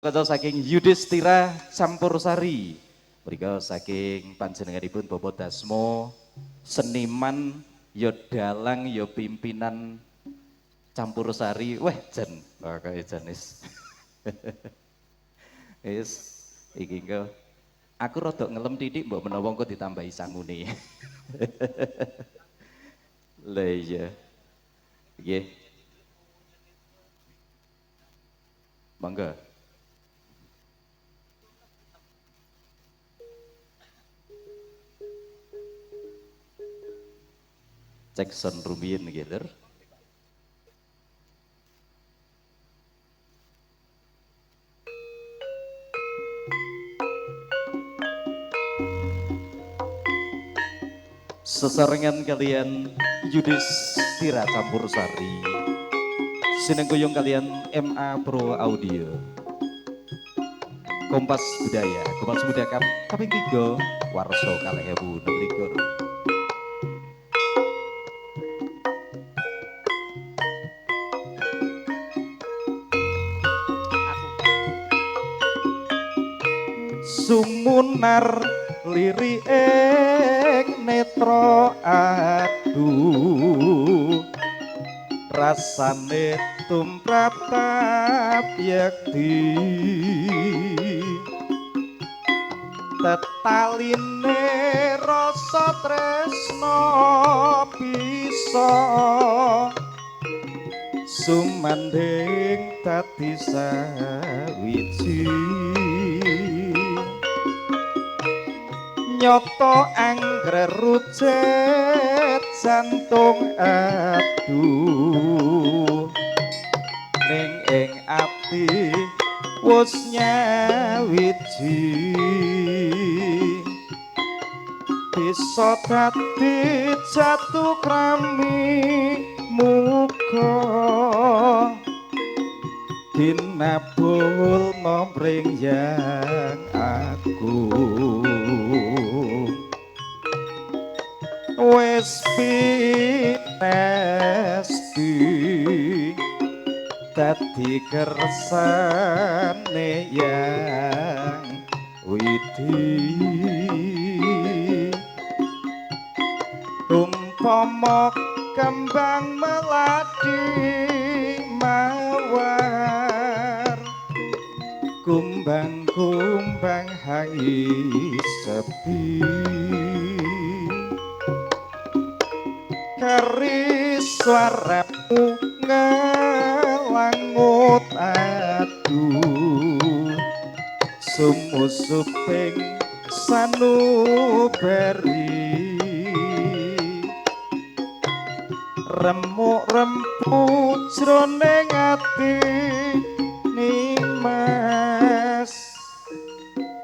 Kata saking Yudhistira Campursari. Mrika saking panjenenganipun Bapak Dasmo seniman ya dalang ya pimpinan Campursari. Weh jan kaya janis. Wis iki engko aku rada ngelem titik mbok menawa engko ditambahi sangune. Lah iya. Nggih. Mangga. Cek son rumiyin nggih, Lur. Sesarengan kalian Yudhistira Campursari sinengguyung kalian MA Pro Audio Kompas Budaya kaping 3 warsa 2026. Sumunar liri ing netra aduh rasane tumrap yekti tetaline rasa tresno bisa sumanding dadi sawiji nyoto angger rujet jantung aduh ning ing ati wis nyawiji bisa dadi jatuh krami muga dinabul momring yang agung wis pinesti dadi kersane yang widi umpama kembang melati mawar kumbang-kumbang hangi sepi keris suaramu ngelangut aduh sumusuping sanubari remuk-rempuk jroning ati nimas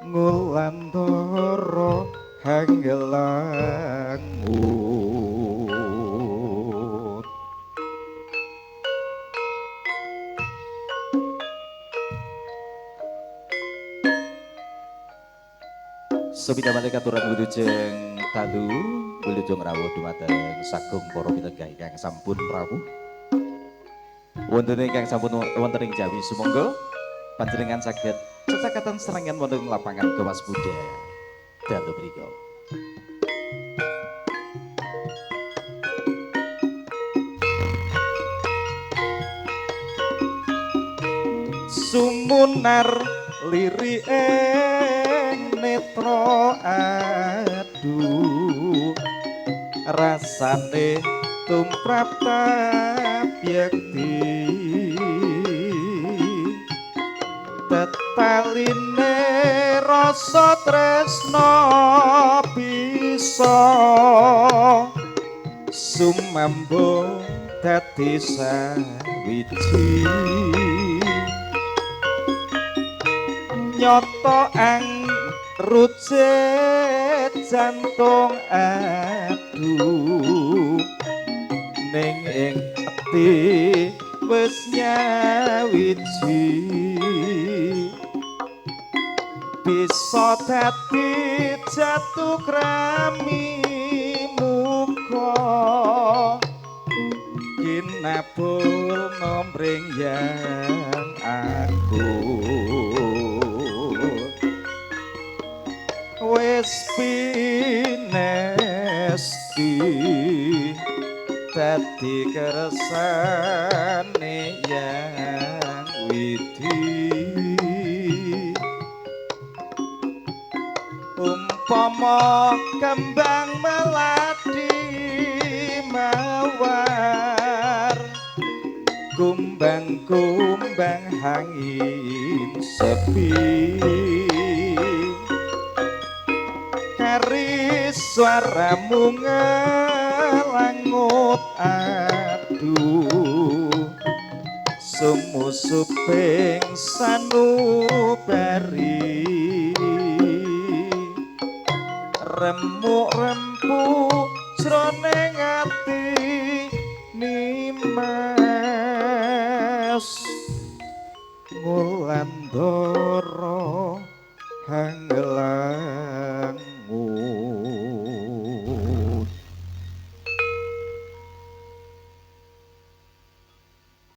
ngulandara hanggelangut Sabida malih katuran wilujeng dalu wilujeng rawuh dumateng sagung para pinenggah ingkang sampun rawuh wonten ingkang sampun wonten ing Jawi sumangga panjenengan saged cecakaten serangan wonten lapangan Kewas Budha dalu mriku sumunar liri ing netra aduh rasane tumrap yekti tetaline rasa tresno bisa sumambung dadi sawiji nyoto ang rujet jantung aduh ning ing ati wis nyawiji bisa dadi jatuh krami muga kinabul momring yang agung pinesti dadi kersane yang widi umpama kembang melati mawar kumbang-kumbang hangin sepi kari suaramu ngelangut aduh sumusuping sanubari remuk-rempuk jroning ati nimas ngulandara hangelan